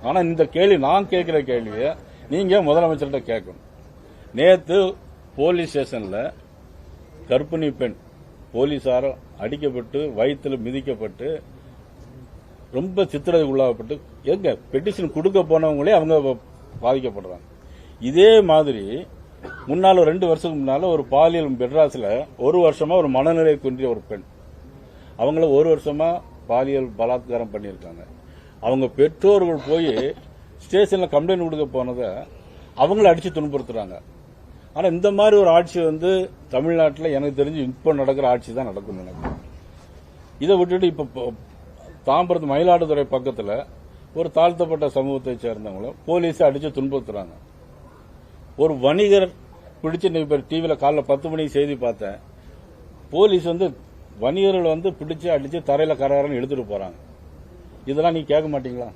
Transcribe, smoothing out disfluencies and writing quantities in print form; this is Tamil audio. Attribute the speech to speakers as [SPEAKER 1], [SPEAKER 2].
[SPEAKER 1] ஆனா இந்த கேள்வி நான் கேட்கிற கேள்வியை நீங்க முதலமைச்சர்கிட்ட கேட்கணும். நேத்து போலீஸ் ஸ்டேஷன்ல கர்ப்பிணி பெண் போலீசார அடிக்கப்பட்டு வயிற்றுல மிதிக்கப்பட்டு ரொம்ப சித்திரவதைக்கு உள்ளாகப்பட்டு எங்க பெட்டிஷன் கொடுக்க போனவங்களே அவங்க பாதிக்கப்படுறாங்க. இதே மாதிரி முன்னால 2 வருஷத்துக்கு முன்னால ஒரு பாலியல் மெட்ராஸ்ல 1 வருஷமா ஒரு மனநிலை குன்றிய ஒரு பெண், அவங்கள 1 வருஷமா பாலியல் பலாத்காரம் பண்ணியிருக்காங்க. அவங்க பெற்றோர்கள் போய் ஸ்டேஷன்ல கம்ப்ளைண்ட் கொடுக்க போனதை அவங்கள அடிச்சு துன்புறுத்துறாங்க. ஆனா இந்த மாதிரி ஒரு ஆட்சி தமிழ்நாட்டில் எனக்கு தெரிஞ்சு இப்ப நடக்கிற ஆட்சி தான் நடக்கும் எனக்கு. இதை விட்டுட்டு இப்ப தாம்பரத்து மயிலாடுதுறை பக்கத்துல ஒரு தாழ்த்தப்பட்ட சமூகத்தை சேர்ந்தவங்களும் போலீஸை அடிச்சு துன்புறுத்துறாங்க. ஒரு வணிகர் பிடிச்சு டிவியில காலைல 10 மணிக்கு செய்தி பார்த்தேன். போலீஸ் வணிகர்கள் பிடிச்சு அடிச்சு தரையில கராரன்னு எடுத்துட்டு போறாங்க. இதெல்லாம் நீ கேட்க மாட்டீங்களா?